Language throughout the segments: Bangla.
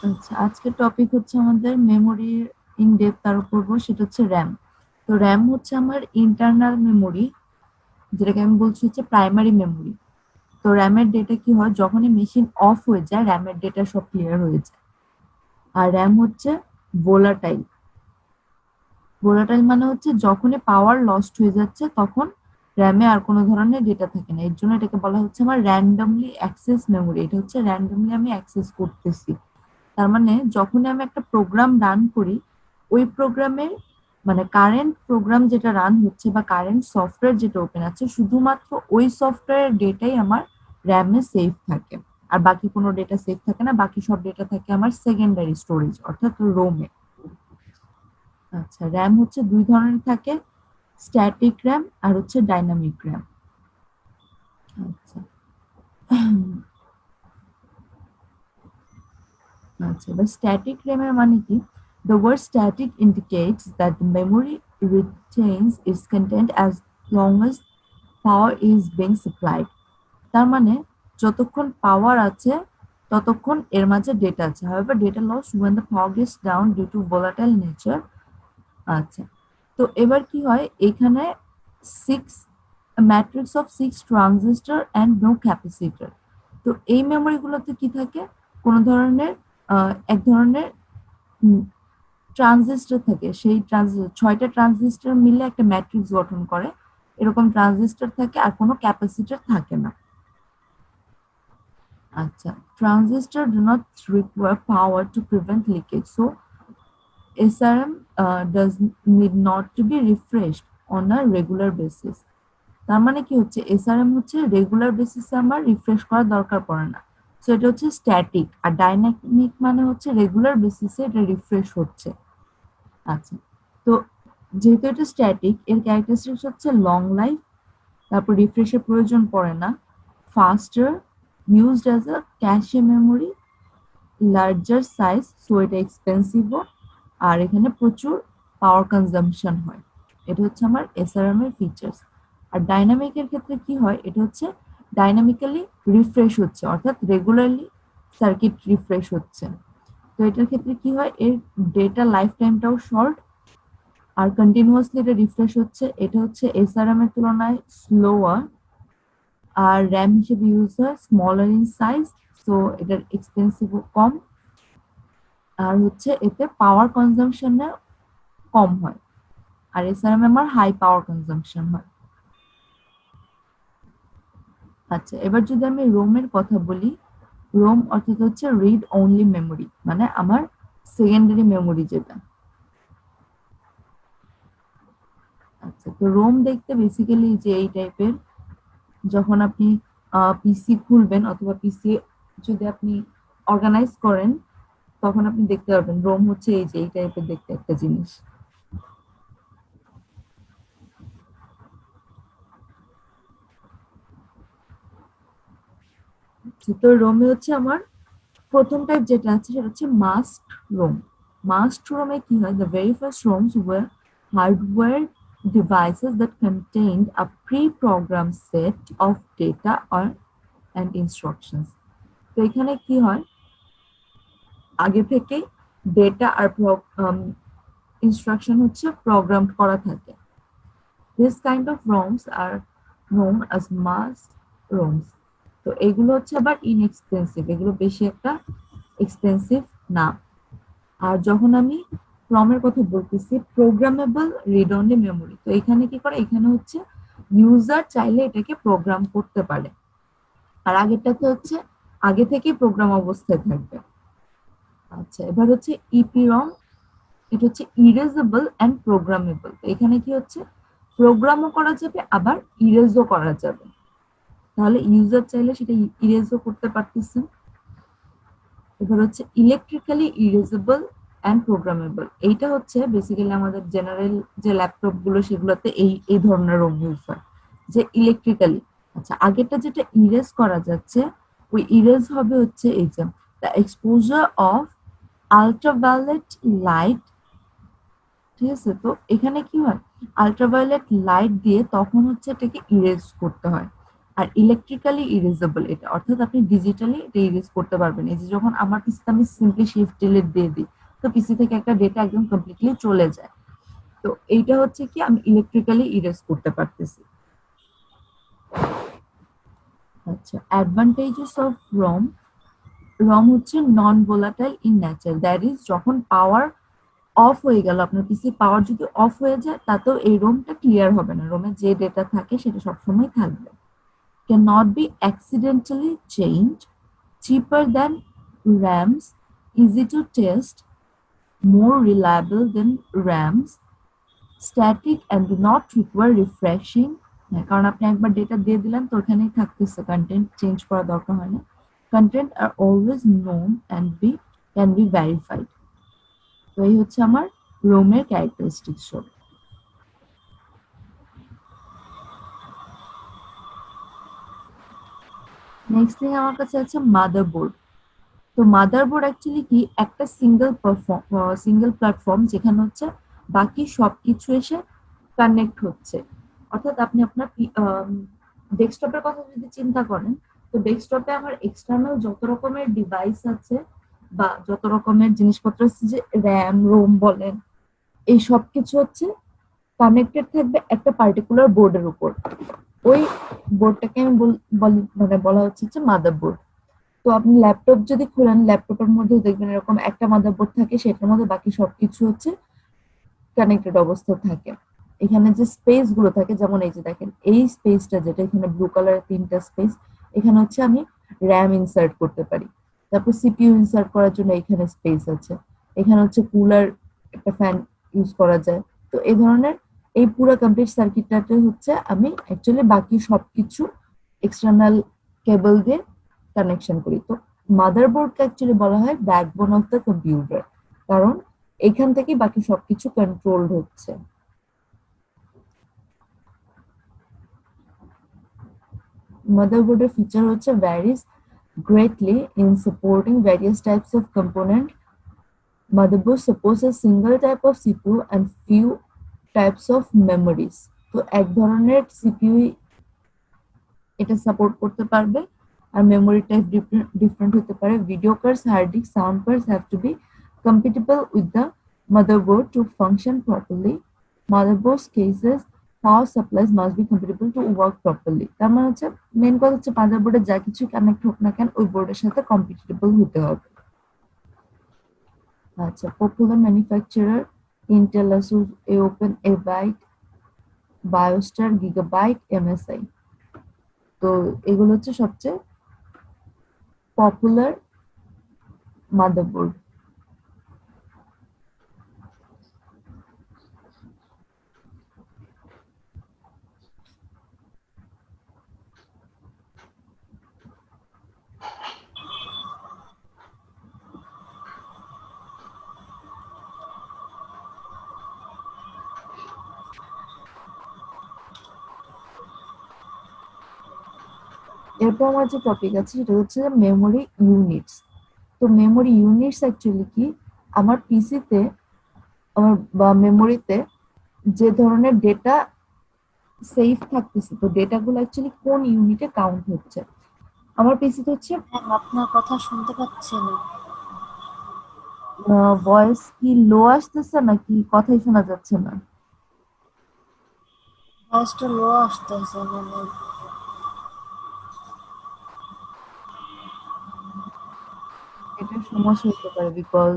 আচ্ছা, আজকের টপিক হচ্ছে আমাদের মেমোরি ইন ডেপথ আরো করবো, সেটা হচ্ছে র্যাম। তো র্যাম হচ্ছে আমার ইন্টারনাল মেমোরি, যেটাকে আমি বলছি হচ্ছে প্রাইমারি মেমোরি। তো র্যামের ডেটা কি হয়, যখনই মেশিন অফ হয়ে যায় র্যামের ডেটা সব ক্লিয়ার হয়ে যায়। আর র্যাম হচ্ছে ভোলাটাইল। ভোলাটাইল মানে হচ্ছে যখনই পাওয়ার লস্ট হয়ে যাচ্ছে তখন র্যামে আর কোনো ধরনের ডেটা থাকে না, এর জন্য এটাকে বলা হচ্ছে আমার র্যান্ডমলি অ্যাক্সেস মেমোরি। এটা হচ্ছে র্যান্ডমলি আমি অ্যাক্সেস করতেছি। তার মানে যখনই আমি একটা প্রোগ্রাম রান করি, ওই প্রোগ্রামের মানে কারেন্ট প্রোগ্রাম যেটা রান হচ্ছে বা কারেন্ট সফটওয়্যার যেটা ওপেন আছে, শুধুমাত্র ওই সফটওয়্যারের ডেটাই আমার র্যামে সেভ থাকে। আর বাকি কোনো ডেটা সেভ থাকে না, বাকি সব ডেটা থাকে আমার সেকেন্ডারি স্টোরেজ অর্থাৎ রোমে। আচ্ছা, র্যাম হচ্ছে দুই ধরনের থাকে, স্ট্যাটিক র্যাম আর হচ্ছে ডাইনামিক র্যাম। আচ্ছা। আচ্ছা, এবার স্ট্যাটিক র্যামের মানে কি? The word static indicates that the memory retains its content as long as power is being supplied. তার মানে যতক্ষণ পাওয়ার আছে ততক্ষণ এর মাঝে ডেটা আছে। However, data loss when the power gets down due to volatile nature. আচ্ছা, তো এবার কি হয় এখানে, six matrix of six transistor and no capacitor. তো এই মেমোরিগুলোতে কি থাকে, কোনো ধরনের এক ধরনের ট্রানজিস্টর থাকে। সেই ছয়টা ট্রানজিস্টর মিলে একটা ম্যাট্রিক্স গঠন করে, এরকম ট্রানজিস্টর থাকে আর কোনো ক্যাপাসিটর থাকে না। আচ্ছা, transistor do not require power to prevent leakage, so SRM does need not to be refreshed on a regular basis. তার মানে কি হচ্ছে, SRM হচ্ছে রেগুলার বেসিসে আমার রিফ্রেশ করার দরকার পড়ে না। সো এটা হচ্ছে স্ট্যাটিক। আর ডাইনামিক মানে হচ্ছে রেগুলার বেসিসে এটা রিফ্রেশ হচ্ছে। আচ্ছা, তো যেহেতু এটা স্ট্যাটিক, এর ক্যারেক্টারিস্টিক্স হচ্ছে লং লাইফ, তারপর রিফ্রেশের প্রয়োজন পড়ে না, ফাস্টার, used as a cache memory, larger size, so এটা এক্সপেন্সিভও, আর এখানে প্রচুর পাওয়ার কনজাম্পশন হয়। এটা হচ্ছে আমার এসআরএম এর ফিচার্স। আর ডাইনামিকের ক্ষেত্রে কি হয়, এটা হচ্ছে ডাইনামিক্যালি রিফ্রেশ হচ্ছে, অর্থাৎ রেগুলারলি সার্কিট রিফ্রেশ হচ্ছে। তো এটার ক্ষেত্রে কি হয়, এর ডেটা লাইফ টাইমটাও শর্ট আর কন্টিনিউয়াসলি এটা রিফ্রেশ হচ্ছে। এটা হচ্ছে এসআরএম এর তুলনায় স্লোয়ার। আর র্যাম হিসেবে ইউজ হয় স্মলার ইন সাইজ, সো এটার এক্সপেন্সিভও কম। আর হচ্ছে এতে পাওয়ার কনজাম্পশনে কম হয়। আর এসআরএম আমার হাই পাওয়ার কনজাম্পশন হয়। আচ্ছা, এবার যদি আমি রোমের কথা বলি, রোম অর্থাৎ হচ্ছে রিড অনলি মেমোরি, মানে আমার সেকেন্ডারি মেমোরি যেটা। আচ্ছা, তো রোম দেখতে বেসিক্যালি যে এই টাইপের, যখন আপনি পিসি খুলবেন অথবা পিসি যদি আপনি অর্গানাইজ করেন, তখন আপনি দেখতে পারবেন রোম হচ্ছে এই যে এই টাইপের দেখতে একটা জিনিস। আচ্ছা, তো রোমে হচ্ছে আমার প্রথম টাইপ যেটা আছে সেটা হচ্ছে মাস্ক রোম। মাস্ক রোমে কি হয়, the very first ROMs were hardware devices that contained a pre-programmed set of data or and instructions. তো এখানে কি হয়, আগে থেকেই ডেটা আর ইনস্ট্রাকশন হচ্ছে প্রোগ্রাম করা থাকে। This kind of ROMs are known as mask ROMs. তো এগুলো হচ্ছে আবার ইনএক্সপেন্সিভ, এগুলো বেশি একটা এক্সপেন্সিভ না। আর যখন আমি রমের কথা বলতেছি, প্রোগ্রামেবল রিড অনলি মেমোরি, তো এখানে কি করে, এখানে হচ্ছে ইউজার চাইলে এটাকে প্রোগ্রাম করতে পারে। আর আগেরটাতে হচ্ছে আগে থেকেই প্রোগ্রাম অবস্থায় থাকবে। আচ্ছা, এবার হচ্ছে ইপিরম। এটা হচ্ছে ইরেজেবল অ্যান্ড প্রোগ্রামেবল। এখানে কি হচ্ছে, প্রোগ্রামও করা যাবে আবার ইরেজও করা যাবে, তাহলে ইউজার চাইলে সেটা ইরেজও করতে পারতেছে। এবার হচ্ছে ইলেকট্রিক্যালি ইরেজেবল অ্যান্ড প্রোগ্রামেবল। এইটা হচ্ছে বেসিক্যালি আমাদের জেনারেল যে ল্যাপটপ গুলো সেগুলোতে এই এই ধরনের রোম ইউজ হয়, যে ইলেকট্রিক্যালি। আচ্ছা, আগেরটা যেটা ইরেজ করা যাচ্ছে, ওই ইরেজ হবে হচ্ছে এই যে the exposure of ultraviolet light. ঠিক আছে, তো এখানে কি হয়, আল্ট্রাভায়োলেট লাইট দিয়ে তখন হচ্ছে এটাকে ইরেজ করতে হয়। আর ইলেকট্রিক্যালি ইরেজেবল এটা, অর্থাৎ আপনি ডিজিটালি এটা ইরেজ করতে পারবেন। এই যে যখন আমার পিসিতে আমি সিম্পলি শিফট ডিলিট দিয়ে দিই, তো পিসি থেকে একটা ডেটা একদম কমপ্লিটলি চলে যায়। তো এইটা হচ্ছে কি আমি ইলেকট্রিক্যালি ইরেজ করতে পারতেছি। আচ্ছা, অ্যাডভান্টেজেস অফ রম। রম হচ্ছে non volatile in nature, that is যখন পাওয়ার অফ হয়ে গেল, আপনার পিসি পাওয়ার যদি অফ হয়ে যায় তাতেও এই রোমটা ক্লিয়ার হবে না, রোমে যে ডেটা থাকে সেটা সবসময় থাকবে। Cannot be accidentally changed, cheaper than RAMs, easy to test, more reliable than RAMs, static and do not require refreshing। কারণ আপনি একবার ডেটা দিয়ে দিলেন তো ওখানেই থাকতেছে, কন্টেন্ট চেঞ্জ করা দরকার হয় না। Content are always known and can be verified. তো এই হচ্ছে আমার রোমের ক্যারেক্টারিস্টিক্স সব। নেক্সট থিং আমার কাছে আছে মাদারবোর্ড। তো মাদারবোর্ড অ্যাকচুয়ালি কি একটা সিঙ্গেল প্ল্যাটফর্ম যেখানে হচ্ছে বাকি সবকিছু এসে কানেক্ট হচ্ছে। অর্থাৎ আপনি আপনার ডেস্কটপের কথা যদি চিন্তা করেন, তো ডেস্কটপে আমার এক্সটার্নাল যত রকমের ডিভাইস আছে বা যত রকমের জিনিসপত্র আছে, যে র্যাম রোম বলেন, এই সব কিছু হচ্ছে কানেক্টেড থাকবে একটা পার্টিকুলার বোর্ডের উপর। ওই বোর্ডটাকে আমি মানে বলা হচ্ছে যে মাদারবোর্ড। তো আপনি ল্যাপটপ যদি খোলেন, ল্যাপটপের মধ্যে দেখবেন এরকম একটা মাদারবোর্ড থাকে, সেটার মধ্যে বাকি সবকিছু হচ্ছে কানেক্টেড অবস্থায় থাকে। এখানে যে স্পেস গুলো থাকে, যেমন এই যে দেখেন এই স্পেসটা যেটা এখানে ব্লু কালারের তিনটা স্পেস, এখানে হচ্ছে আমি র্যাম ইনসার্ট করতে পারি। তারপর সিপিইউ ইনসার্ট করার জন্য এখানে স্পেস আছে। এখানে হচ্ছে কুলার, একটা ফ্যান ইউজ করা যায়। তো এই ধরনের এই পুরো কমপ্লিট সার্কিটটাতে হচ্ছে আমি অ্যাকচুয়ালি বাকি সবকিছু এক্সটার্নাল কেবল দিয়ে কানেকশন করি। তো মাদারবোর্ডকে অ্যাকচুয়ালি বলা হয় ব্যাকবোন অফ দ্য কম্পিউটার, কারণ এখান থেকে বাকি সবকিছু কন্ট্রোলড হচ্ছে। Motherboard feature হচ্ছে varies greatly in supporting various types of component. Motherboard supports a single type of CPU and few types of memories. তো এক ধরনের সিপিইউ এটা সাপোর্ট করতে পারবে, আর মেমোরি টাইপ ডিফারেন্ট হতে পারে। Video cards, hard disk, sound cards have to be compatible with the motherboard to function properly. Motherboard cases power supplies must be compatible to work properly. তার মানে হচ্ছে মেন কথা হচ্ছে মাদারবোর্ডে যা কিছু কানেক্ট হোক না কেন ওই বোর্ডের সাথে কম্পিটিবল হতে হবে। আচ্ছা, popular manufacturer Intel, Asus, open, এভাইট, বায়োস্টার, গিগাবাইট, এমএসআই। তো এগুলো হচ্ছে সবচেয়ে পপুলার মাদারবোর্ড। এরপর আমার যে টপিক আছে সেটা হচ্ছে মেমোরি ইউনিটস। তো মেমোরি ইউনিটস অ্যাকচুয়ালি কি আমার পিসিতে, আমার বা মেমোরিতে যে ধরনের ডেটা সেভ থাকতেছে, তো ডেটাগুলো অ্যাকচুয়ালি কোন ইউনিটে কাউন্ট হচ্ছে। আমার পিসিতে হচ্ছে ম্যাম আপনার কথা শুনতে পাচ্ছি না। ভয়েস কি লো আসতেছে নাকি কথাই শোনা যাচ্ছে না? ভয়েসটা লো আসতেছে মানে। এটার সমস্যা হতে পারে, বিকজ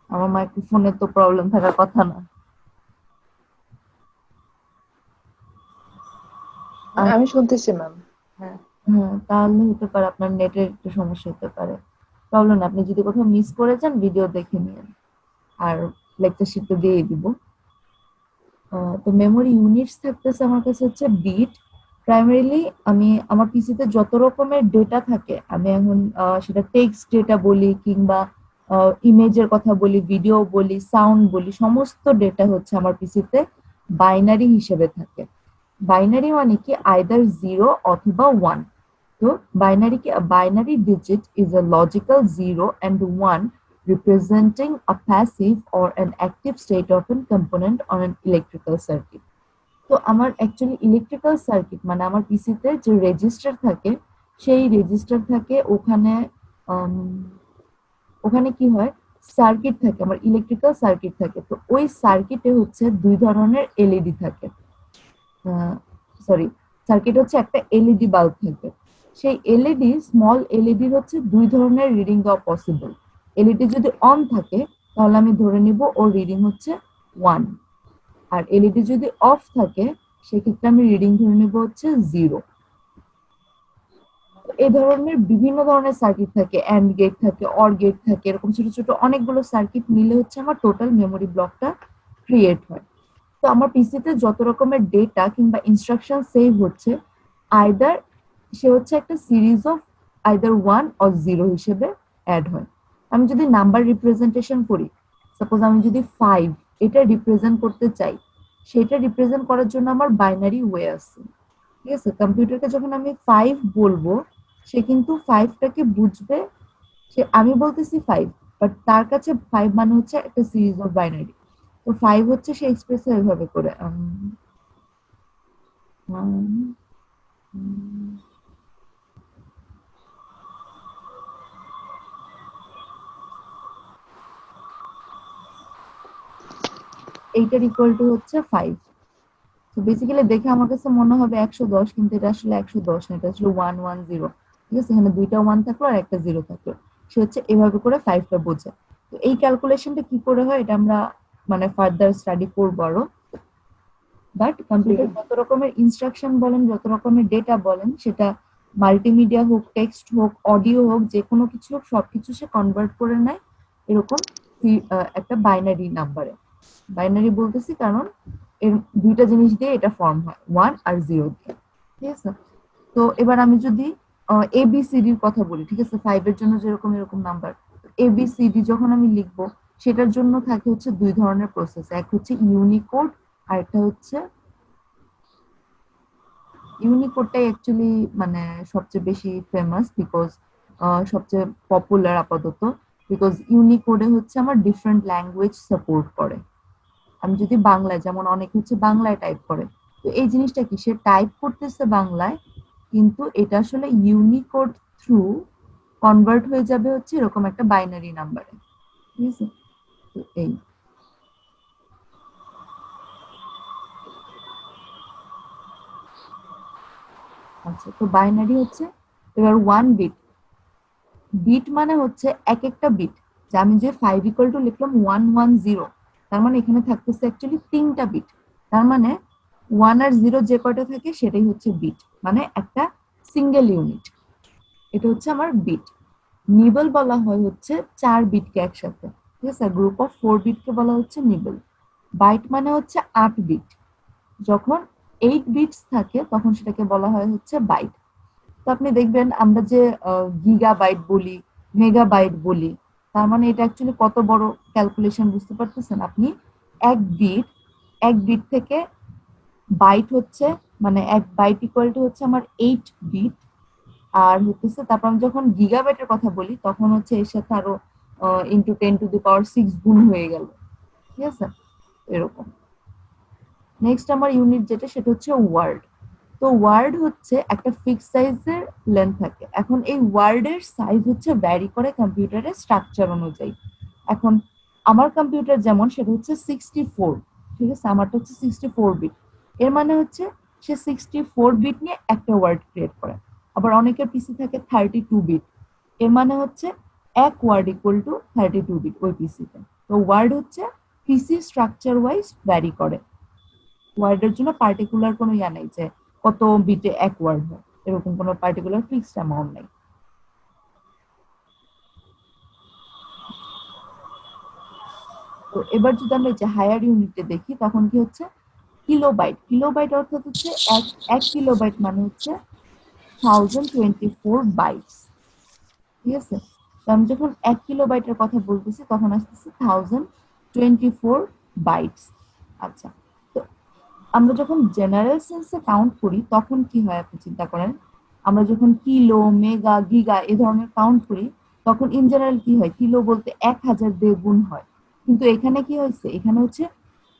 আমার মাইক্রোফোনের তো প্রবলেম থাকার কথা না। আর আমি শুনতেছি ম্যাম। হ্যাঁ। হ্যাঁ, তাহলে হতে পারে আপনার নেটের একটু সমস্যা হতে পারে। প্রবলেম না, আপনি যদি কোথাও মিস করে যান ভিডিও দেখে নিন, আর লেকচার শিট তো দিয়েই দিব। তো মেমোরি ইউনিটস থাকতেছে আমার কাছে হচ্ছে বিট। প্রাইমারিলি আমি আমার পিসিতে যত রকমের ডেটা থাকে, আমি এখন সেটা টেক্সট ডেটা বলি কিংবা ইমেজের কথা বলি, ভিডিও বলি, সাউন্ড বলি, সমস্ত ডেটা হচ্ছে আমার পিসিতে বাইনারি হিসেবে থাকে। বাইনারি মানে কি আইদার জিরো অথবা ওয়ান। তো binary digit is a logical 0 and 1 representing a passive or an active state of a component on an electrical circuit. তো আমার অ্যাকচুয়ালি ইলেকট্রিক্যাল সার্কিট মানে আমার পিসিতে যে রেজিস্টার থাকে সেই রেজিস্টার থাকে ওখানে। আম, ওখানে কি হয়, সার্কিট থাকে, আমার ইলেকট্রিক্যাল সার্কিট থাকে। তো ওই সার্কিটে হচ্ছে দুই ধরনের এলইডি থাকে। সরি, সার্কিট হচ্ছে একটা এলইডি বাল্ব থাকে। সেই এলইডি, স্মল এলইডির হচ্ছে দুই ধরনের রিডিং দেওয়া পসিবল। এলইডি যদি অন থাকে তাহলে আমি ধরে নিব ওর রিডিং হচ্ছে 1, আর এলইডি যদি অফ থাকে সেক্ষেত্রে আমি রিডিং ধরে নিব হচ্ছে 0। এই ধরনের বিভিন্ন ধরনের সার্কিট থাকে, অ্যান্ড গেট থাকে, অর গেট থাকে, এরকম ছোট ছোট অনেকগুলো সার্কিট মিলে হচ্ছে আমার টোটাল মেমোরি ব্লকটা ক্রিয়েট হয়। তো আমার পিসিতে যত রকমের ডেটা কিংবা ইনস্ট্রাকশন সেভ হচ্ছে, আইদার সে হচ্ছে একটা সিরিজ অফ আইদার 1 অর 0 হিসেবে অ্যাড হয়। আমি যদি নাম্বার রিপ্রেজেন্টেশন করি, সাপোজ আমি যদি 5 এটা রিপ্রেজেন্ট করতে চাই, সেটা রিপ্রেজেন্ট করার জন্য আমার বাইনারি ওয়ে আছে। ঠিক আছে, কম্পিউটারকে যখন আমি 5 বলবো সে কিন্তু 5টাকে বুঝবে। সে আমি বলতেছি 5, বাট তার কাছে 5 মানে হচ্ছে একটা সিরিজ অফ বাইনারি। তো 5 হচ্ছে সে এক্সপ্রেস এভাবে করে উম, উম, এইটার ইকুয়াল টু হচ্ছে 5। তো বেসিক্যালি দেখে আমার কাছে মনে হবে 110, কিন্তু এটা আসলে 110 না, এটা আসলে 110। ঠিক আছে, এখানে দুইটা 1 থাকলো আর একটা 0 থাকলো। সে হচ্ছে এভাবে করে 5টা বোঝে। তো এই ক্যালকুলেশনটা কি করে হয় এটা আমরা মানে ফার্দার স্টাডি করবো আরো। বাট কম্পিউটার যত রকমের ইনস্ট্রাকশন বলেন, যত রকমের ডেটা বলেন, সেটা মাল্টিমিডিয়া হোক, টেক্সট হোক, অডিও হোক, যে কোনো কিছু হোক, সবকিছু সে কনভার্ট করে নেয় এরকম একটা বাইনারি নাম্বারে। বাইনারি বলতেছি কারণ এর দুইটা জিনিস দিয়ে এটা ফর্ম হয়, 1 আর 0 দিয়ে। ঠিক আছে, তো এবার আমি যদি এবিসিডির কথা বলি, ঠিক আছে, 5 এর জন্য যেরকম এরকম নাম্বার, এবিসিডি যখন আমি লিখবো সেটার জন্য থাকে হচ্ছে দুই ধরনের প্রসেস। এক হচ্ছে ইউনিকোড, আর একটা হচ্ছে ইউনিকোডটাই অ্যাকচুয়ালি মানে সবচেয়ে বেশি ফেমাস, বিকজ সবচেয়ে পপুলার আপাতত। বিকজ ইউনিকোডে হচ্ছে আমার ডিফারেন্ট ল্যাঙ্গুয়েজ সাপোর্ট করে। আমি যদি বাংলায়, যেমন অনেকে হচ্ছে বাংলায় টাইপ করে, তো এই জিনিসটা কি, সে টাইপ করতেছে বাংলায় কিন্তু এটা আসলে ইউনিকোড থ্রু কনভার্ট হয়ে যাবে হচ্ছে এরকম একটা বাইনারি নাম্বারে। ঠিক আছে, তো এই আচ্ছা, তো বাইনারি হচ্ছে এবার 1 বিট। বিট মানে হচ্ছে এক একটা বিট, যে আমি যে 5 লিখলাম 110, তার মানে এখানে থাকতেছে অ্যাকচুয়ালি 3টা বিট। তার মানে 1 আর 0 যে কয়টা থাকে সেটাই হচ্ছে বিট, মানে একটা সিঙ্গেল ইউনিট। এটা হচ্ছে আমার বিট। নিবল বলা হয় হচ্ছে 4 বিটকে একসাথে। ঠিক আছে, গ্রুপ অফ 4 বিটকে বলা হচ্ছে নিবল। বাইট মানে হচ্ছে 8 বিট। যখন 8 বিটস থাকে তখন সেটাকে বলা হয় হচ্ছে বাইট। তো আপনি দেখবেন আমরা যে গিগাবাইট বলি, মেগাবাইট বলি, তার মানে এটা অ্যাকচুয়ালি কত বড় ক্যালকুলেশন, বুঝতে পারতেছেন আপনি? এক বিট, এক বিট থেকে বাইট হচ্ছে, মানে এক বাইট ইকুয়াল টু হচ্ছে আমার 8 বিট। আর হচ্ছে তারপর আমি যখন গিগাবাইটের কথা বলি তখন হচ্ছে এর সাথে আরো ইন্টু 10⁶ গুণ হয়ে গেল। ঠিক আছে, এরকম। নেক্সট আমার ইউনিট যেটা সেটা হচ্ছে ওয়ার্ড। তো ওয়ার্ড হচ্ছে একটা ফিক্স সাইজের লেন্থ থাকে। এখন এই ওয়ার্ডের সাইজ হচ্ছে ভ্যারি করে কম্পিউটারের স্ট্রাকচার অনুযায়ী। এখন আমার কম্পিউটার যেমন সেটা হচ্ছে 64। ঠিক আছে, আমারটা হচ্ছে 64 বিট। এর মানে হচ্ছে সে 64 বিট নিয়ে একটা ওয়ার্ড ক্রিয়েট করে। আবার অনেকের পিসি থাকে 32 বিট। এর মানে হচ্ছে এক ওয়ার্ড ইকুয়াল টু 32 বিট ওই পিসিতে। তো ওয়ার্ড হচ্ছে পিসি স্ট্রাকচার ওয়াইজ ভ্যারি করে। ওয়ার্ডের জন্য পার্টিকুলার কোনো ইয়া নেই যে কত বিটে এক ওয়ার্ড হয়, এরকম কোনো পার্টিকুলার ফিক্সড অ্যামাউন্ট নেই। তো এবার যদি আমরা যে হায়ার ইউনিটে দেখি তখন কি হচ্ছে কিলোবাইট। কিলোবাইট অর্থাৎ হচ্ছে এক এক কিলোবাইট মানে হচ্ছে 1024 বাইটস। ঠিক আছে, তো আমি যখন 1 কিলোবাইটের কথা বলতেছি তখন আসতেছে 1024 বাইটস। আচ্ছা, তো আমরা যখন জেনারেল সেন্সে কাউন্ট করি তখন কি হয় আপনি চিন্তা করেন। আমরা যখন কিলো, মেগা, গিগা এ ধরনের কাউন্ট করি তখন ইন জেনারেল কি হয়, কিলো বলতে 1000 দিয়ে গুণ হয়। কিন্তু এখানে কি হয়েছে, এখানে হচ্ছে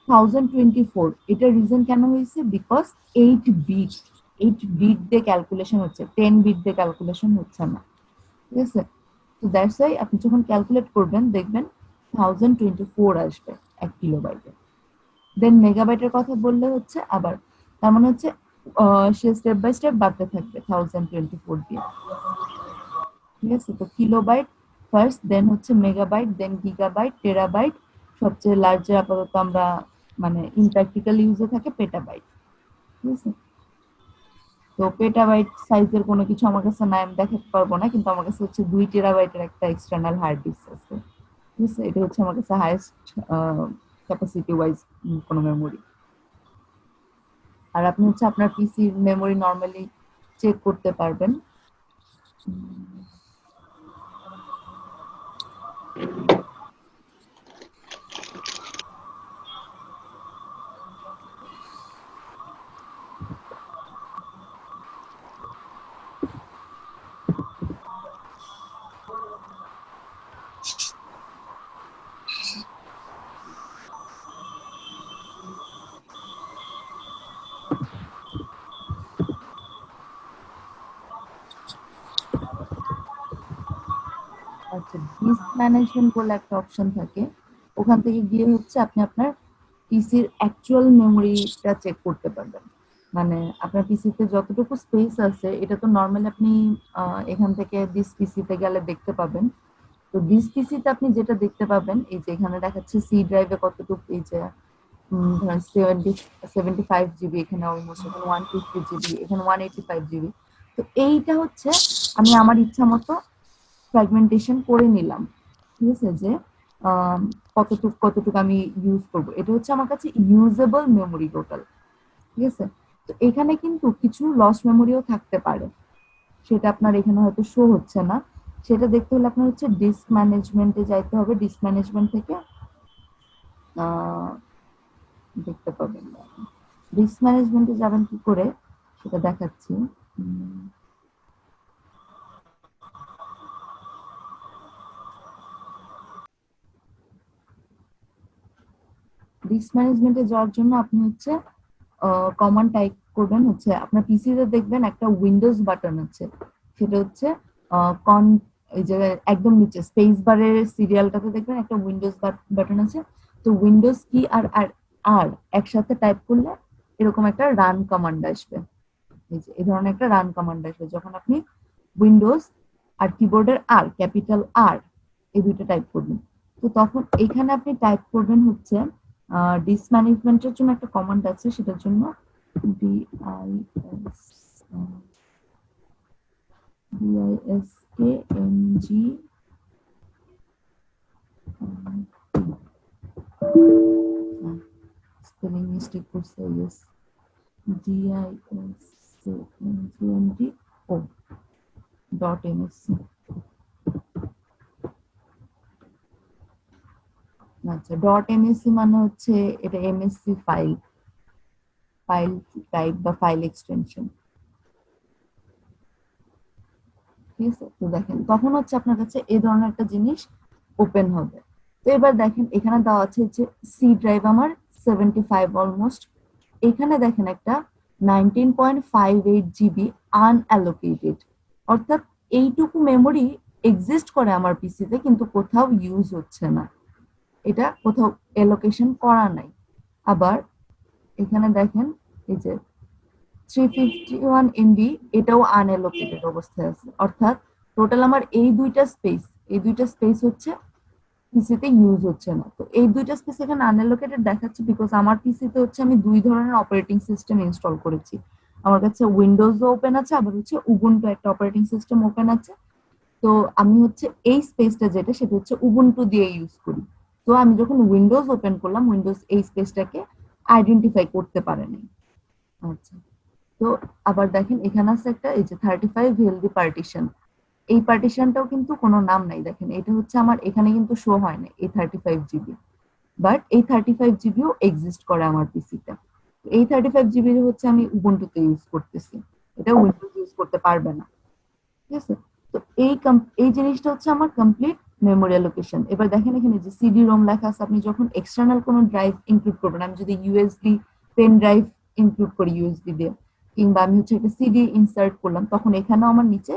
1024, এটা রিজন কেন হয়েছে? বিকজ 8 বিট দিয়ে ক্যালকুলেশন হচ্ছে, 10 বিট দিয়ে ক্যালকুলেশন হচ্ছে না, ঠিক আছে? তো দ্যাটস ওয়াই আপনি যখন ক্যালকুলেট করবেন দেখবেন 1024 আসবে 1 কিলোবাইটে। দেন মেগাবাইটের কথা বললে হচ্ছে আবার, তার মানে হচ্ছে সে স্টেপ বাই স্টেপ বাড়তে থাকবে 1024 দিয়ে, ঠিক আছে? তো কিলোবাইট ফার্স্ট, দেন হচ্ছে মেগাবাইট, দেন গিগাবাইট, টেরাবাইট, সবচেয়ে লার্জে আপাতত আমরা মানে ইনপ্র্যাকটিক্যাল ইউজে থাকে পেটাবাইট, ঠিক আছে? তো পেটাবাইট সাইজের কোনো কিছু আমার কাছে নাই, আমি দেখাতে পারবো না, কিন্তু আমার কাছে হচ্ছে 2 টেরাবাইটের একটা এক্সটার্নাল হার্ড ডিস্ক আছে, ঠিক আছে? এটা হচ্ছে আমার কাছে হাইয়েস্ট ক্যাপাসিটি ওয়াইজ কোনো মেমোরি। আর আপনি হচ্ছে আপনার পিসির মেমোরি নর্মালি চেক করতে পারবেন। আচ্ছা, ডিস্ক ম্যানেজমেন্ট বলে একটা অপশন থাকে, ওখান থেকে গিয়ে হচ্ছে আপনি আপনার পিসির অ্যাকচুয়াল মেমোরিটা চেক করতে পারবেন। মানে আপনার পিসিতে যতটুকু স্পেস আছে এটা তো নর্মালি আপনি এখান থেকে দিস পিসিতে গেলে দেখতে পাবেন। তো দিস পিসিতে আপনি যেটা দেখতে পাবেন, এই যে এখানে দেখাচ্ছে সি ড্রাইভে কতটুকু, এই যে ধরেন 75 জিবি, এখানে অলমোস্ট, এখানে 150 জিবি, এখানে 185 জিবি। তো এইটা হচ্ছে আমি আমার ইচ্ছা মতো ফ্র্যাগমেন্টেশন করে নিলাম, ঠিক আছে? যে কতটুকু কতটুকু আমি ইউজ করব, এটা হচ্ছে আমার কাছে ইউজেবল মেমোরি টোটাল, ঠিক আছে? তো এখানে কিন্তু কিছু লস মেমোরিও থাকতে পারে, সেটা আপনার এখানে হয়তো শো হচ্ছে না। সেটা দেখতে হলে আপনার হচ্ছে ডিস্ক ম্যানেজমেন্টে যাইতে হবে, ডিস্ক ম্যানেজমেন্ট থেকে দেখতে পাবেন। ডিস্ক ম্যানেজমেন্টে যাবেন কি করে সেটা দেখাচ্ছি। ডিস্ক ম্যানেজমেন্টে যাওয়ার জন্য আপনি হচ্ছে কমান্ড টাইপ করবেন, হচ্ছে আপনার পিসিতে দেখবেন একটা উইন্ডোজ বাটন আছে, সেটা হচ্ছে কন, এই যে একদম নিচে স্পেস বারের সিরিয়ালটাতে দেখবেন একটা উইন্ডোজ বাটন আছে। তো উইন্ডোজ কি আর আর আর একসাথে টাইপ করলে এরকম একটা রান কমান্ড আসবে, এই যে এই ধরনের একটা রান কমান্ড আসবে যখন আপনি উইন্ডোজ আর কিবোর্ডের আর, ক্যাপিটাল আর, এই দুইটা টাইপ করবেন। তো তখন এখানে আপনি টাইপ করবেন হচ্ছে ডিস্ক ম্যানেজমেন্টের জন্য একটা কমান্ড আছে, সেটার জন্য DISKNG, স্পেলিং মিস্টেক করছে, ইয়েস, DISKNGO.MSC। আচ্ছা, .msc মানে হচ্ছে এটা এমএসসি ফাইল, ফাইল টাইপ বা ফাইল এক্সটেনশন, ঠিক আছে? তো দেখেন তখন হচ্ছে আপনার কাছে এই ধরনের একটা জিনিস ওপেন হবে। তো এবার দেখেন এখানে দেওয়া আছে যে সি ড্রাইভ আমার 75 অলমোস্ট, এখানে দেখেন একটা 19.58 জিবি আনঅ্যালোকেটেড, অর্থাৎ এইটুকু মেমোরি এক্সিস্ট করে আমার পিসিতে কিন্তু কোথাও ইউজ হচ্ছে না, এটা কোথাও এলোকেশন করা নাই। আবার এখানে দেখেন এই যে 351 MB, এটাও আনএলোকেটেড অবস্থায় আছে, অর্থাৎ টোটাল আমার এই দুইটা স্পেস হচ্ছে পিসিতে ইউজ হচ্ছে না। তো এই দুইটা স্পেস এখানে আনএলোকেটেড দেখাচ্ছে বিকজ আমার পিসিতে হচ্ছে আমি দুই ধরনের অপারেটিং সিস্টেম ইনস্টল করেছি। আমার কাছে উইন্ডোজও ওপেন আছে, আবার হচ্ছে উবুন্টু একটা অপারেটিং সিস্টেম ওপেন আছে। তো আমি হচ্ছে এই স্পেসটা যেটা, সেটা হচ্ছে উবুন্টু দিয়ে ইউজ করি। তো আমি যখন উইন্ডোজ ওপেন করলাম, উইন্ডোজ এই স্পেসটাকে আইডেন্টিফাই করতে পারেনি। আচ্ছা, তো আবার দেখেন এখানে আছে একটা, এই যে 35 হেলদি পার্টিশন, এই পার্টিশনটাও কিন্তু কোনো নাম নাই, দেখেন এটা হচ্ছে আমার এখানে কিন্তু শো হয় না এই 35 জিবি, বাট এই 35 জিবিও এক্সিস্ট করে আমার পিসিতে। এই 35 জিবি হচ্ছে আমি উবুন্টুতে ইউজ করতেছি, এটা উইন্ডোজ ইউজ করতে পারবে না, ঠিক আছে? তো এই জিনিসটা হচ্ছে আমার কমপ্লিট মেমোরি অ্যালোকেশন। এবার দেখেন এখানে যে সিডি রোম লেখা আছে, আপনি যখন এক্সটার্নাল কোনো ড্রাইভ ইনক্লুড করবেন, আমি যদি ইউএসবি পেন ড্রাইভ ইনক্লুড করি ইউএসবি দিয়ে, কিংবা আমি হচ্ছে একটা সিডি ইনসার্ট করলাম, তখন এখানেও আমার নিচে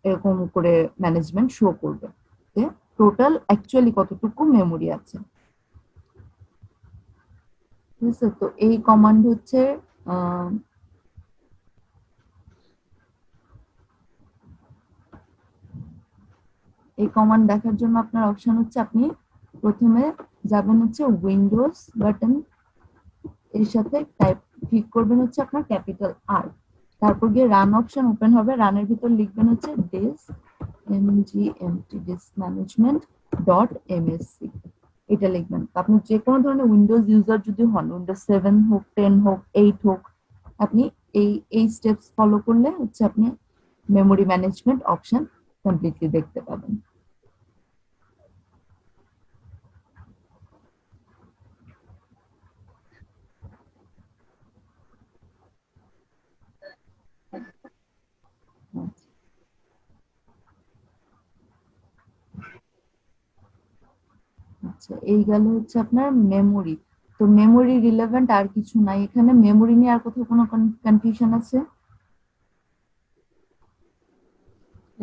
এরকম করে ম্যানেজমেন্ট শো করবে যে টোটাল অ্যাকচুয়ালি কতটুকু মেমোরি আছে। ঠিক আছে, তো এই কমান্ড হচ্ছে এই কমান্ড দেখার জন্য আপনার অপশন হচ্ছে আপনি প্রথমে যাবেন হচ্ছে উইন্ডোজ বাটন, এর সাথে টাইপ ক্লিক করবেন হচ্ছে আপনার ক্যাপিটাল আর, তারপর গিয়ে রান অপশন ওপেন হবে, রানের ভিতর লিখবেন হচ্ছে disk mgmt disk management dot MSC, এটা লিখবেন। আপনি যে কোনো ধরনের উইন্ডোজ ইউজার যদি হন, উইন্ডোজ 7 হোক, 10 হোক, 8 হোক, আপনি এই স্টেপস ফলো করলে হচ্ছে আপনি মেমোরি ম্যানেজমেন্ট অপশন কমপ্লিটলি দেখতে পাবেন। আচ্ছা, এই গেল হচ্ছে আপনার মেমোরি। তো মেমোরি রিলেভেন্ট আর কিছু নাই এখানে। মেমোরি নিয়ে আর কোথাও কোনো কনফিউশন আছে?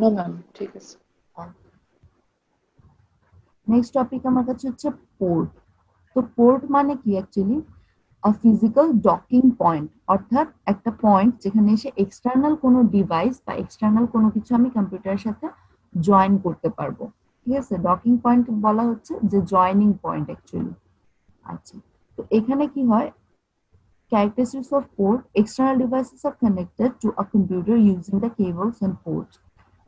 নো ম্যাম, ঠিক আছে। নেক্সট টপিক আমার কাছে হচ্ছে পোর্ট। তো পোর্ট মানে কি অ্যাকচুয়ালি? ফিজিক্যাল ডকিং পয়েন্ট, অর্থাৎ একটা পয়েন্ট যেখানে এসে এক্সটার্নাল কোনো ডিভাইস বা এক্সটার্নাল কোনো কিছু আমি কম্পিউটারের সাথে জয়েন করতে পারবো। ঠিক আছে, ডকিং পয়েন্ট বলা হচ্ছে যে জয়েনিং পয়েন্ট অ্যাকচুয়ালি। আচ্ছা, তো এখানে কি হয়, characteristics of port, external devices are connected to a computer using the cables and ports.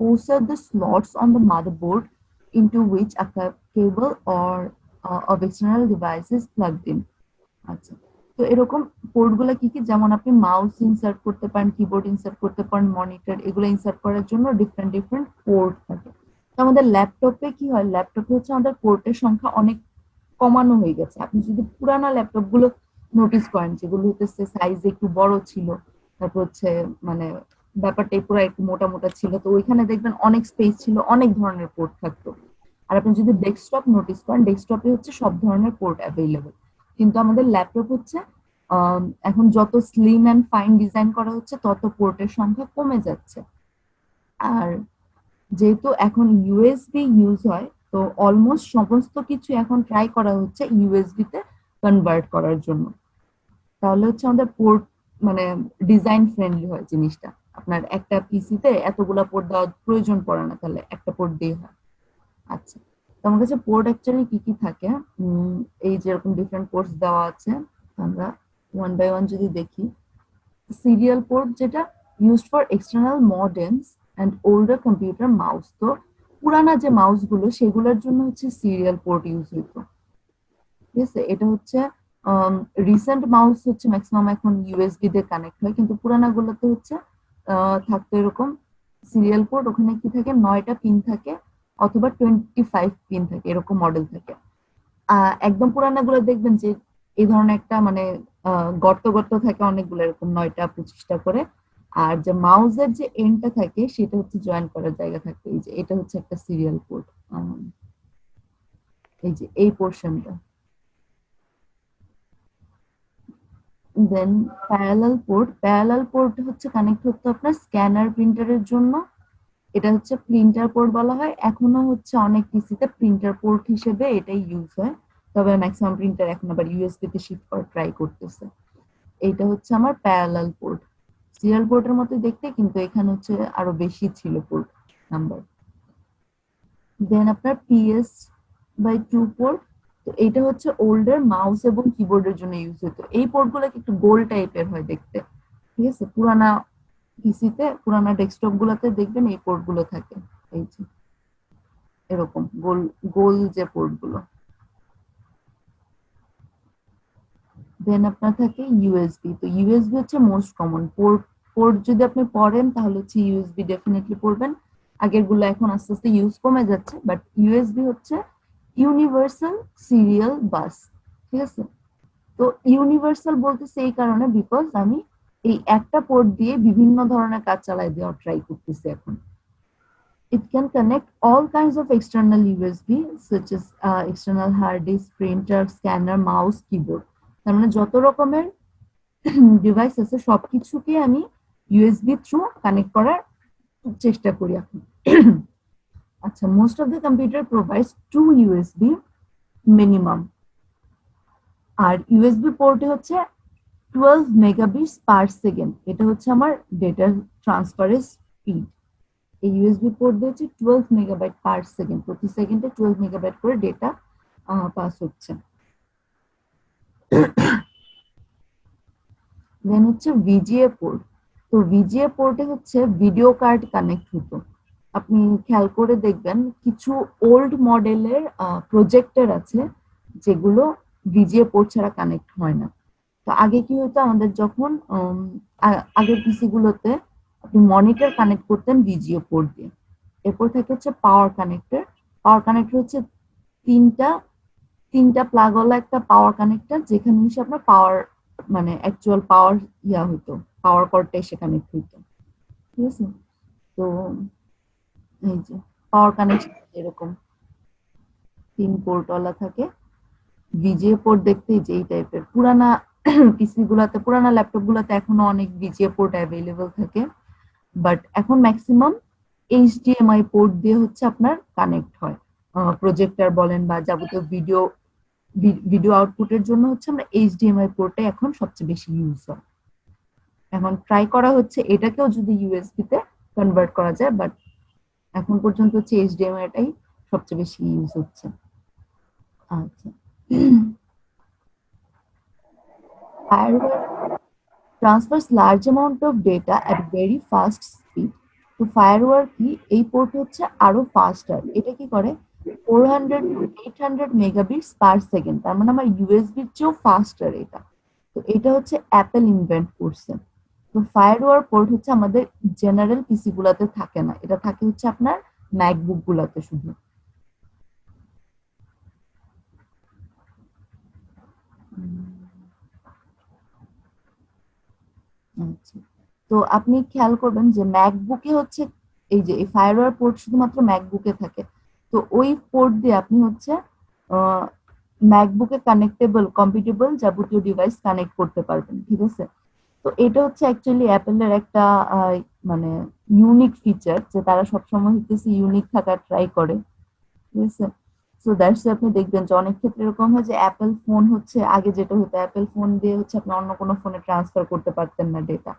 Ports are the slots on the motherboard into which a cable or of external device is plugged in. আচ্ছা, তো এরকম পোর্ট গুলা কি কি, যেমন আপনি মাউস ইনসার্ট করতে পারেন, কিবোর্ড ইনসার্ট করতে পারেন, মনিটর, এগুলো ইনসার্ট করার জন্য ডিফারেন্ট ডিফারেন্ট পোর্ট থাকে। তো আমাদের ল্যাপটপে কি হয়, ল্যাপটপে হচ্ছে আমাদের পোর্টের সংখ্যা অনেক কমানো হয়ে গেছে। আপনি যদি পুরানা ল্যাপটপ গুলো নোটিস করেন, যেগুলো হচ্ছে সাইজ একটু বড় ছিল, তারপর হচ্ছে মানে ব্যাপারটা পুরো একটু মোটা মোটা ছিল, তো ওইখানে দেখবেন অনেক স্পেস ছিল, অনেক ধরনের পোর্ট থাকতো। আর আপনি যদি ডেস্কটপ নোটিস করেন, ডেস্কটপে হচ্ছে সব ধরনের পোর্ট অ্যাভেলেবল। কিন্তু আমাদের ল্যাপটপ হচ্ছে এখন যত স্লিম অ্যান্ড ফাইন ডিজাইন করা হচ্ছে, তত পোর্টের সংখ্যা কমে যাচ্ছে। আর যেহেতু এখন ইউএসবি ইউজ হয়, তো অলমোস্ট সমস্ত কিছু এখন ট্রাই করা হচ্ছে ইউএসবি তে কনভার্ট করার জন্য। তাহলে হচ্ছে আমাদের পোর্ট মানে ডিজাইন ফ্রেন্ডলি হয় জিনিসটা। আপনার একটা পিসিতে এতগুলা পোর্ট দেওয়ার প্রয়োজন পড়ে না, তাহলে একটা পোর্ট দিয়ে হয়। আচ্ছা, তো আমার কাছে পোর্ট অ্যাকচুয়ালি কি কি থাকে, এই যেরকম ডিফারেন্ট পোর্টস দেওয়া আছে, আমরা ওয়ান বাই ওয়ান যদি দেখি। সিরিয়াল পোর্ট, যেটা used for external modems and older computer mouse. তো পুরানা যে মাউস গুলো, সেগুলোর জন্য হচ্ছে সিরিয়াল পোর্ট ইউজ হইতো। ঠিক আছে, এটা হচ্ছে রিসেন্ট মাউস হচ্ছে ম্যাক্সিমাম এখন ইউএসবি দিয়ে কানেক্ট হয়, কিন্তু পুরানা গুলোতে হচ্ছে থাকতো এরকম সিরিয়াল পোর্ট, ওখানে কি থাকে, 9টা পিন থাকে অথবা 25 পিন থাকে, এরকম মডেল থাকে। একদম পুরানা গুলো দেখবেন যে এই ধরনের একটা মানে গর্ত গর্ত থাকে অনেকগুলো, এরকম 9টা 25টা করে। আর যে মাউসের যে এন্ডটা থাকে, সেটা হচ্ছে জয়েন করার জায়গা থাকে। এই যে এটা হচ্ছে একটা সিরিয়াল পোর্ট, এই যে এই পোর্শনটা। দেন প্যারালাল পোর্ট, প্যারালাল পোর্ট হচ্ছে কানেক্ট হতো আপনার স্ক্যানার প্রিন্টারের জন্য। এটা হচ্ছে প্রিন্টার পোর্ট বলা হয়, এখনো হচ্ছে অনেক পিসিতে প্রিন্টার পোর্ট হিসেবে এটাই ইউজ হয়। তবে ম্যাক্সিমাম প্রিন্টার এখন আবার ইউএসবি তে শিফট করার ট্রাই করতেছে। এইটা হচ্ছে আমার প্যারালাল পোর্ট, সিরিয়াল পোর্টের মতো দেখতে, কিন্তু এখানে হচ্ছে আরো বেশি ছিল পোর্ট নাম্বার। দেন আপনার PS/2 পোর্ট, তো এটা হচ্ছে ওল্ডার মাউস এবং কিবোর্ডের জন্য ইউজ হতো। এই পোর্ট গুলো একটু গোল টাইপের হয় দেখতে। ঠিক আছে, পুরানা পিসিতে, পুরানা ডেস্কটপ গুলাতে দেখবেন এই পোর্ট গুলো থাকে, এই যে এরকম গোল গোল যে পোর্ট গুলো। দেন আপনার থাকে ইউএসবি। তো ইউএসবি হচ্ছে মোস্ট কমন পোর্ট। পোর্ট যদি আপনি পড়েন তাহলে হচ্ছে ইউএসবি ডেফিনেটলি পড়বেন। আগের গুলো এখন আস্তে আস্তে ইউজ কমে যাচ্ছে, বাট ইউএসবি হচ্ছে ইউনিভার্সাল সিরিয়াল বাস। ঠিক আছে, তো ইউনিভার্সাল বলতেছে এই কারণে, বিকজ আমি এই একটা পোর্ট দিয়ে বিভিন্ন ধরনের কাজ চালাই দেওয়ার ট্রাই করতেছি এখন। It can connect all kinds of external USB such as external hard disk, printer, scanner, mouse, keyboard. তার মানে যত রকমের ডিভাইস আছে সবকিছুকে আমি ইউএসবি থ্রু কানেক্ট করার চেষ্টা করি এখন। আচ্ছা, most of the computer provides 2 USB minimum, আর ইউএসবি পোর্টে হচ্ছে 12 মেগাবিটস পার সেকেন্ড, এটা হচ্ছে আমার ডেটা ট্রান্সফারের স্পিড। এই ইউএসবি পোর্ট দিয়ে হচ্ছে 12 মেগাবাইট পার সেকেন্ড, প্রতি সেকেন্ডে 12 মেগাবাইট করে ডেটা পাস হচ্ছে। দেন হচ্ছে ভিজিএ পোর্ট। তো ভিজিএ পোর্টে হচ্ছে ভিডিও কার্ড কানেক্ট হতো। আপনি খেয়াল করে দেখবেন কিছু ওল্ড মডেলের প্রজেক্টর আছে যেগুলো ভিজিএ পোর্ট ছাড়া কানেক্ট হয় না। তো আগে কি হতো, আমাদের যখন আগের পিসি গুলোতে আপনি মনিটর কানেক্ট করতেন ভিজিএ পোর্ট দিয়ে। এরপর থাকে হচ্ছে পাওয়ার কানেক্টর। পাওয়ার কানেক্টর হচ্ছে তিনটা তিনটা প্লাগওয়ালা একটা পাওয়ার কানেক্টর, যেখানে হচ্ছে আপনার পাওয়ার মানে অ্যাকচুয়াল পাওয়ার হইতো, পাওয়ার কর্ডটা এসে কানেক্ট হইতো। ঠিক আছে, তো এই যে পাওয়ার কানেকশন এরকম 3 পোর্টওয়ালা থাকে। ভিজিএ পোর্ট দেখতে যে এই টাইপের পুরানা পিসি গুলাতে, পুরানা ল্যাপটপ গুলাতে এখনো অনেক ভিজিএ পোর্ট অ্যাভেলেবল থাকে, বাট এখন ম্যাক্সিমাম এইচডিএমআই পোর্ট দিয়ে হচ্ছে আপনার কানেক্ট হয়। প্রজেক্টর বলেন বা যাবতীয় ভিডিও আউটপুটের জন্য হচ্ছে আমরা এইচডিএমআই পোর্টে এখন সবচেয়ে বেশি ইউজ হয়। এখন ট্রাই করা হচ্ছে এটাকেও যদি ইউএসবি তে কনভার্ট করা যায়, বাট এখন পর্যন্ত হচ্ছে এইচডিএমআইটাই সবচেয়ে বেশি ইউজ হচ্ছে। আচ্ছা, firewall transfers large amount of data at very fast speed. তো ফায়ারওয়াল কি, এই পোর্ট হচ্ছে আরো ফাস্টার। এটা কি করে 400 to 800 মেগাবিটস পার সেকেন্ড, তার মানে আমার ইউএসবির চেয়েও ফাস্টার এটা। তো এটা হচ্ছে অ্যাপেল ইনভেন্ট করছে। তো ফায়ারওয়াল পোর্ট হচ্ছে আমাদের জেনারেল পিসি গুলাতে থাকে না, এটা থাকে হচ্ছে আপনার ম্যাকবুক গুলাতে শুধু। আচ্ছা, তো আপনি খেয়াল করবেন যে ম্যাকবুকে হচ্ছে এই যে এই ফায়ারওয়াল পোর্ট শুধুমাত্র ম্যাকবুকে থাকে। তো ওই পোর্ট দিয়ে আপনি হচ্ছে ম্যাকবুকে কানেক্টেবল কম্পিটেবল যাবতীয় ডিভাইস কানেক্ট করতে পারবেন। ঠিক আছে, তো এটা হচ্ছে অ্যাকচুয়ালি অ্যাপেলের একটা মানে ইউনিক ফিচার, যে তারা সবসময় হচ্ছে ইউনিক থাকার ট্রাই করে। ঠিক আছে, সো দ্যাটস আপনি দেখবেন যে অনেক ক্ষেত্রে এরকম হয় যে অ্যাপেল ফোন হচ্ছে, আগে যেটা হতো অ্যাপেল ফোন দিয়ে হচ্ছে আপনি অন্য কোনো ফোনে ট্রান্সফার করতে পারতেন না ডেটা।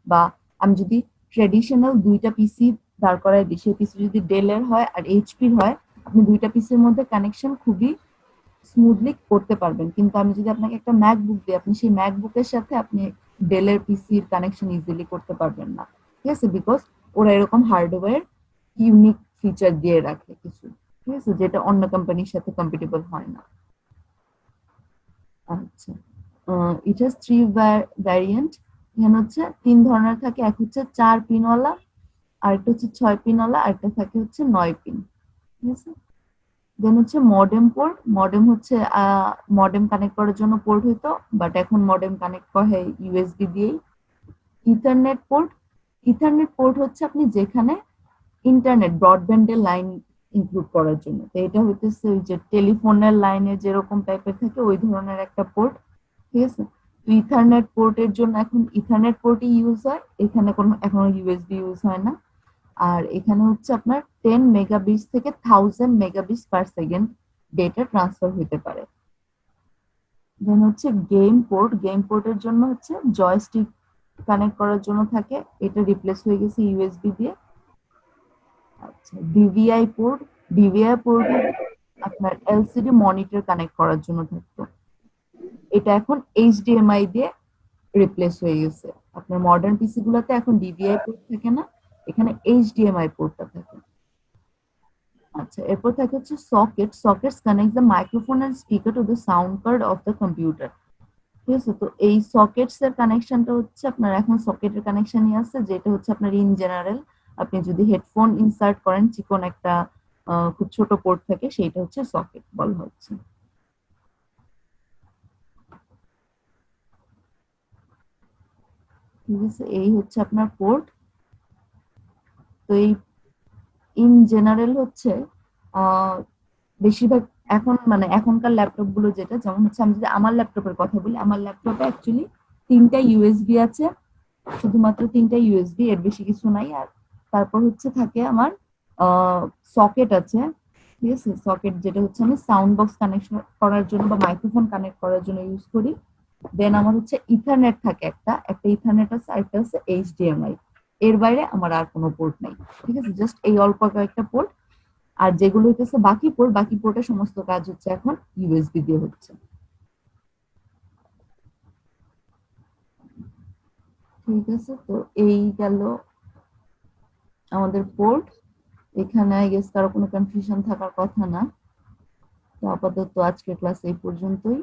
বা আমি যদি ট্রেডিশনাল দুইটা পিসি দাঁড় করাই দিই, সেই পিসি যদি ডেলের হয় আর এইচপির হয়, আপনি দুইটা পিসির মধ্যে কানেকশন খুবই স্মুথলি করতে পারবেন। কিন্তু আমি যদি আপনাকে একটা ম্যাকবুক দিই, আপনি সেই ম্যাকবুকের সাথে আপনি ডেলের পিসির কানেকশন ইজিলি করতে পারবেন না। ঠিক আছে, বিকজ ওরা এরকম হার্ডওয়্যার ইউনিক ফিচার দিয়ে রাখে কিছু। ঠিক আছে, যেটা অন্য কোম্পানির সাথে কম্পিটেবল হয় না। আচ্ছা, ইট হ্যাজ 3 ভ্যারিয়েন্ট। এখানে হচ্ছে 3 ধরনের থাকে, এক হচ্ছে 4 পিনওয়ালা, আরেকটা হচ্ছে 6 পিনওয়ালা, আরেকটা থাকে হচ্ছে 9 পিন। ঠিক আছে, দেন হচ্ছে মডেম পোর্ট। মডেম হচ্ছে মডেম কানেক্ট করার জন্য পোর্ট হইতো, বাট এখন মডেম কানেক্ট করা হয় ইউএসবি দিয়েই। Ethernet port. ইথারনেট পোর্ট হচ্ছে আপনি যেখানে ইন্টারনেট ব্রডব্যান্ডের লাইন ইনক্লুড করার জন্য। তো এটা হইতেছে ওই যে টেলিফোনের লাইনে যেরকম টাইপের থাকে ওই ধরনের একটা পোর্ট। ঠিক আছে, তো ইথারনেট পোর্টের জন্য এখন ইথারনেট পোর্টই ইউজ হয়, এখানে কোনো এখনো ইউএসবি ইউজ হয় না। আর এখানে হচ্ছে আপনার 10 মেগাবিটস থেকে 1000 মেগাবিটস পার সেকেন্ড ডেটা ট্রান্সফার হতে পারে। দেন হচ্ছে গেম পোর্ট। গেম পোর্টের জন্য হচ্ছে জয়স্টিক কানেক্ট করার জন্য থাকে, এটা রিপ্লেস হয়ে গেছে ইউএসবি দিয়ে। আচ্ছা, ডিভিআই পোর্ট। ডিভিআই পোর্ট আপনার এলসিডি মনিটর কানেক্ট করার জন্য থাকতো, এটা এখন এইচডিএমআই দিয়ে রিপ্লেস হয়ে গেছে। আপনার মডার্ন পিসি গুলোতে এখন ডিভিআই পোর্ট থাকে না, এখানে এইচডিএমআই পোর্টটা থাকে। আচ্ছা, এরপর থাকে হচ্ছে socket. Sockets connect the microphone and speaker to the sound card of the computer. ঠিক আছে, তো এই সকেটস এর কানেকশনটা হচ্ছে আপনার এখন সকেটের কানেকশনই আছে, যেটা হচ্ছে আপনার ইন জেনারেল আপনি যদি হেডফোন ইনসার্ট করেন চিকন একটা খুব ছোট পোর্ট থাকে, সেইটা হচ্ছে সকেট বলা হচ্ছে। ঠিক আছে, এই হচ্ছে আপনার পোর্ট। তো এই ইন জেনারেল হচ্ছে আহ, বেশিরভাগ এখন মানে এখনকার ল্যাপটপ গুলো যেটা, যেমন হচ্ছে আমি যদি আমার ল্যাপটপের কথা বলি, আমার ল্যাপটপে অ্যাকচুয়ালি 3টা ইউএসবি আছে, শুধুমাত্র 3টা ইউএসবি, এর বেশি কিছু নাই। আর তারপর হচ্ছে থাকে আমার সকেট আছে, ঠিক আছে, সকেট যেটা হচ্ছে আমি সাউন্ড বক্স কানেকশন করার জন্য বা মাইক্রোফোন কানেক্ট করার জন্য ইউজ করি। দেন আমার হচ্ছে ইথারনেট থাকে, একটা একটা ইথারনেট আছে, আরেকটা আছে এইচডিএমআই। এর বাইরে আমার আর কোনো পোর্ট নাই, ঠিক আছে, জাস্ট এই অল্প কয়েকটা পোর্ট। আর যেগুলো হইতেছে বাকি পোর্ট, বাকি পোর্টের সমস্ত কাজ হচ্ছে এখন ইউএসবি দিয়ে হচ্ছে। ঠিক আছে, তো এই গেল আমাদের পোর্ট। এখানে আই গেস কারো কোনো কনফিউশন থাকার কথা না। তো আপাতত আজকের ক্লাস এই পর্যন্তই।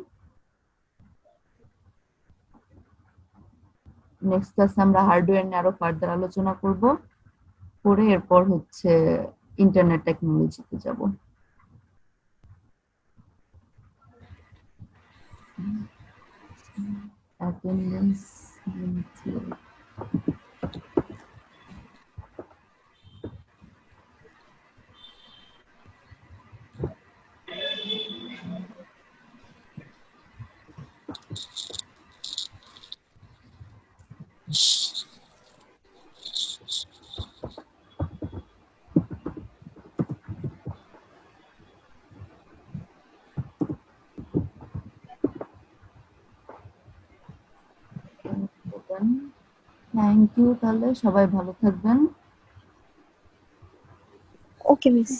নেক্সট ক্লাসে আমরা হার্ডওয়্যার নিয়ে আরো ফার্দার আলোচনা করব, করে এরপর হচ্ছে ইন্টারনেট টেকনোলজিতে যাব। অ্যাটেন্ডেন্স। থ্যাংক ইউ, তাহলে সবাই ভালো থাকবেন। ওকে মিস।